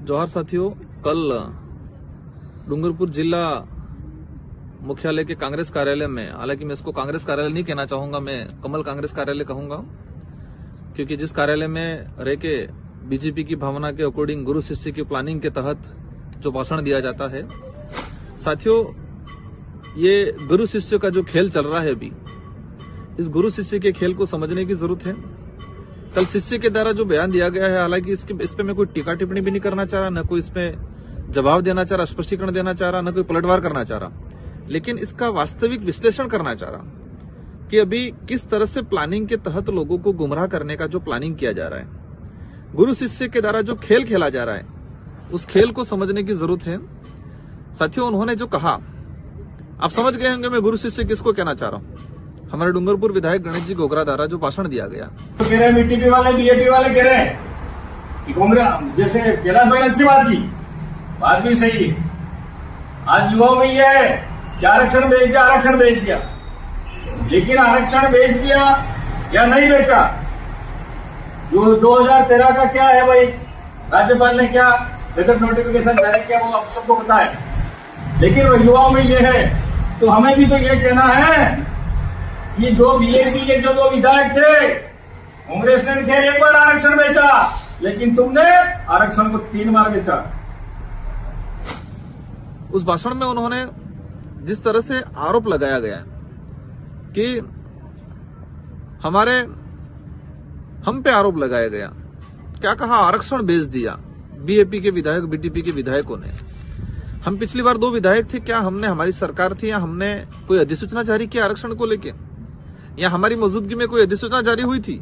जोहार साथियों, कल डूंगरपुर जिला मुख्यालय के कांग्रेस कार्यालय में, हालांकि मैं इसको कांग्रेस कार्यालय नहीं कहना चाहूंगा, मैं कमल कांग्रेस कार्यालय कहूंगा, क्योंकि जिस कार्यालय में रह के बीजेपी की भावना के अकॉर्डिंग गुरु शिष्य की प्लानिंग के तहत जो भाषण दिया जाता है, साथियों ये गुरु शिष्य का जो खेल चल रहा है अभी, इस गुरु शिष्य के खेल को समझने की जरूरत है। कल शिष्य के द्वारा जो बयान दिया गया है, हालांकि इस पे मैं कोई टीका टिप्पणी भी नहीं करना चाह रहा, न कोई इसमें जवाब देना चाह रहा, स्पष्टीकरण देना चाह रहा, न कोई पलटवार करना चाह रहा, लेकिन इसका वास्तविक विश्लेषण करना चाह रहा कि अभी किस तरह से प्लानिंग के तहत लोगों को गुमराह करने का जो प्लानिंग किया जा रहा है, गुरु शिष्य के द्वारा जो खेल खेला जा रहा है, उस खेल को समझने की जरूरत है। साथियों, उन्होंने जो कहा, आप समझ गए होंगे मैं गुरु शिष्य किसको कहना चाह रहा हूं। हमारे डूंगरपुर विधायक गणेश जी गोगरा द्वारा जो भाषण दिया गया, तो कह रहे हैं बीटीपी वाले, बीएपी वाले कह रहे हैं कि कांग्रेस, जैसे कैलाश भाई ने अच्छी बात की, बात भी सही है। आज युवाओं में यह है कि आरक्षण बेच दिया, लेकिन आरक्षण बेच दिया या नहीं बेचा, जो 2013 का क्या है भाई, राज्यपाल ने क्या गजट नोटिफिकेशन जारी किया वो आप सबको पता है। लेकिन वो युवाओं में यह है, तो हमें भी तो ये कहना है कि जो बीएपी के जो 2 विधायक थे, कांग्रेस ने खैर 1 बार आरक्षण बेचा, लेकिन तुमने आरक्षण को 3 बार बेचा। उस भाषण में उन्होंने जिस तरह से आरोप लगाया गया कि हम पे आरोप लगाया गया, क्या कहा, आरक्षण बेच दिया बीएपी के विधायक, बीटीपी के विधायकों ने। हम पिछली बार 2 विधायक थे, क्या हमने, हमारी सरकार थी, या हमने कोई अधिसूचना जारी किया आरक्षण को लेके, या हमारी मौजूदगी में कोई अधिसूचना जारी हुई थी?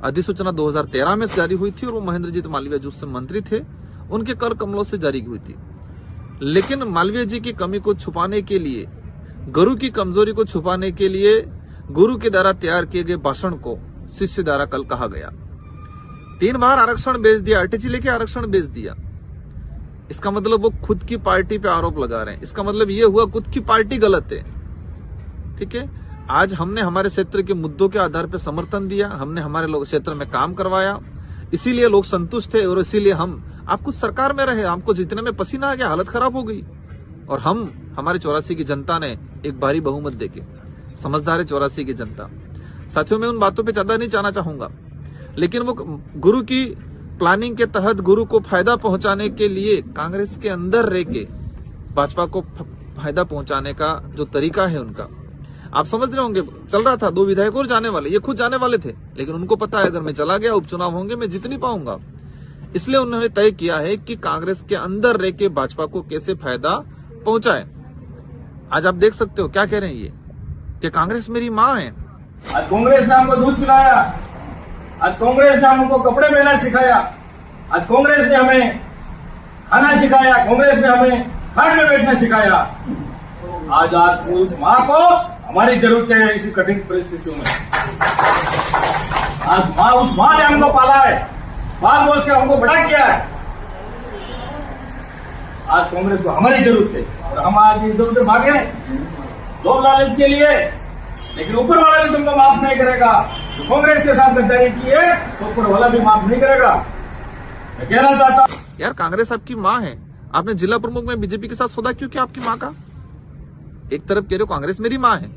अधिसूचना 2013 में जारी हुई थी और वो महेंद्रजीत मालवीय जो उस समय मंत्री थे, उनके कर कमलों से जारी हुई थी। लेकिन मालवीय जी की कमी को छुपाने के लिए, गुरु की कमजोरी को छुपाने के लिए, गुरु के द्वारा तैयार किए गए भाषण को शिष्य द्वारा कल कहा गया। 3 बार आरक्षण बेच दिया, अटैची लेके आरक्षण बेच दिया। इसका मतलब वो खुद की पार्टी पे आरोप लगा रहे हैं। इसका मतलब ये हुआ खुद की पार्टी गलत है। ठीक है, आज हमने हमारे क्षेत्र के मुद्दों के आधार पर समर्थन दिया, हमने हमारे लोग क्षेत्र में काम करवाया, इसीलिए लोग संतुष्ट है और इसीलिए हम आपको सरकार में रहे, हमको जीतने में पसीना आ गया, हालत खराब हो गई, और हमारे 84 की जनता ने एक भारी बहुमत देके, समझदार है 84 की जनता। साथियों, मैं उन बातों पे ज्यादा नहीं जाना चाहूंगा, लेकिन वो गुरु की प्लानिंग के तहत गुरु को फायदा पहुंचाने के लिए कांग्रेस के अंदर रह के भाजपा को फायदा पहुंचाने का जो तरीका है उनका, आप समझ रहे होंगे। चल रहा था 2 विधायक और जाने वाले, ये खुद जाने वाले थे, लेकिन उनको पता है अगर मैं चला गया, उपचुनाव होंगे, मैं जीत नहीं पाऊंगा, इसलिए उन्होंने तय किया है कि कांग्रेस के अंदर रह के भाजपा को कैसे फायदा पहुंचाए। आज आप देख सकते हो क्या कह रहे हैं ये, कि कांग्रेस मेरी माँ है। आज कांग्रेस ने हमको दूध पिलाया, आज कांग्रेस ने हमको कपड़े पहना सिखाया, आज कांग्रेस ने हमें खाना सिखाया, कांग्रेस ने हमें खाट में बैठना सिखाया। आज उस माँ को हमारी जरूरत है इसी कठिन परिस्थितियों में। आज उस माँ ने हमको पाला है, बाल बोल के हमको बड़ा किया है। आज कांग्रेस को हमारी जरूरत है, और हम आज इधर उधर भागे लोभ लालच के लिए, लेकिन ऊपर वाला भी तुमको माफ नहीं करेगा। तो कांग्रेस के साथ गद्दारी की है तो ऊपर वाला भी माफ नहीं करेगा। मैं कहना चाहता हूँ, यार कांग्रेस आपकी माँ है, आपने जिला प्रमुख में बीजेपी के साथ सौदा क्यों किया आपकी माँ का? एक तरफ कह रहे हो कांग्रेस मेरी माँ है,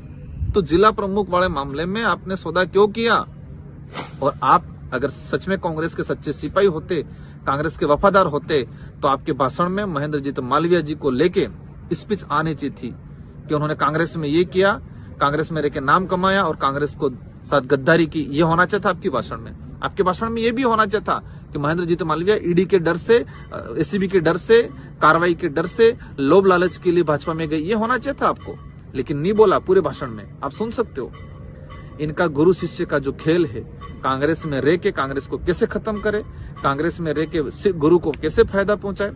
तो जिला प्रमुख वाले मामले में आपने सौदा क्यों किया? और आप अगर सच में कांग्रेस के सच्चे सिपाही होते, कांग्रेस के वफादार होते, तो आपके भाषण में महेंद्रजीत मालवीय जी को लेके स्पीच आनी चाहिए थी कि उन्होंने कांग्रेस में ये किया, कांग्रेस में रहकर नाम कमाया और कांग्रेस को साथ गद्दारी की। ये होना चाहिए था आपके भाषण में। आपके भाषण में ये भी होना चाहिए था कि महेंद्रजीत मालवीय ईडी के डर से, एसीबी के डर से, कार्रवाई के डर से, लोभ लालच के लिए भाजपा में गई, ये होना चाहिए था आपको, लेकिन नहीं बोला पूरे भाषण में। आप सुन सकते हो इनका गुरु शिष्य का जो खेल है, कांग्रेस में रह के कांग्रेस को कैसे खत्म करे, कांग्रेस में रह के गुरु को कैसे फायदा पहुंचाए।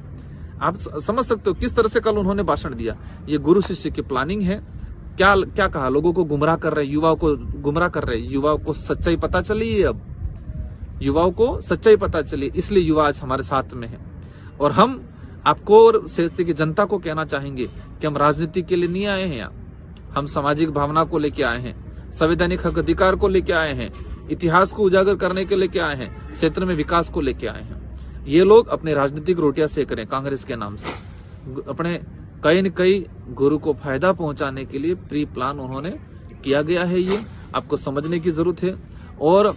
आप समझ सकते हो किस तरह से कल उन्होंने भाषण दिया। ये गुरु शिष्य की प्लानिंग है। क्या कहा, लोगों को गुमराह कर रहे, युवाओं को गुमराह कर रहे, युवाओं को सच्चाई पता चली है। अब युवाओं को सच्चाई पता चली, इसलिए युवा आज हमारे साथ में है। और हम आपको और क्षेत्र की जनता को कहना चाहेंगे कि हम राजनीति के लिए नहीं आए हैं यहाँ, हम सामाजिक भावना को लेके आए हैं, संवैधानिक हक अधिकार को लेके आए हैं, इतिहास को उजागर करने के लेके आए हैं, क्षेत्र में विकास को लेके आए हैं। ये लोग अपने राजनीतिक रोटियां सेक रहे हैं कांग्रेस के नाम से। अपने कई न कई गुरु को फायदा पहुंचाने के लिए प्री प्लान उन्होंने किया गया है। ये आपको समझने की जरूरत है। और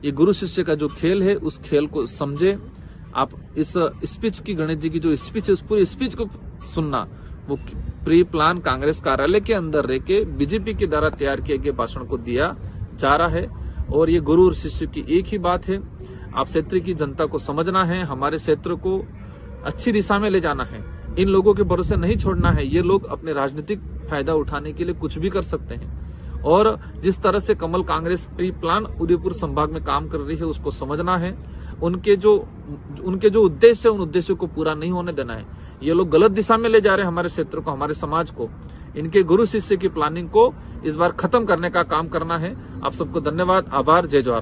ये गुरु शिष्य का जो खेल है उस खेल को समझे। आप इस स्पीच की, गणेश जी की जो स्पीच है उस पूरी स्पीच को सुनना, वो प्री प्लान कांग्रेस कार्यालय के अंदर रह के बीजेपी के द्वारा तैयार किए गए भाषण को दिया जा रहा है। और ये गुरु और शिष्य की एक ही बात है, आप क्षेत्र की जनता को समझना है, हमारे क्षेत्र को अच्छी दिशा में ले जाना है, इन लोगों के भरोसे नहीं छोड़ना है। ये लोग अपने राजनीतिक फायदा उठाने के लिए कुछ भी कर सकते हैं। और जिस तरह से कमल कांग्रेस प्री प्लान उदयपुर संभाग में काम कर रही है उसको समझना है। उनके जो उद्देश्य है उन उद्देश्यों को पूरा नहीं होने देना है। ये लोग गलत दिशा में ले जा रहे हैं हमारे क्षेत्र को, हमारे समाज को। इनके गुरु शिष्य की प्लानिंग को इस बार खत्म करने का काम करना है। आप सबको धन्यवाद, आभार, जय जोहार।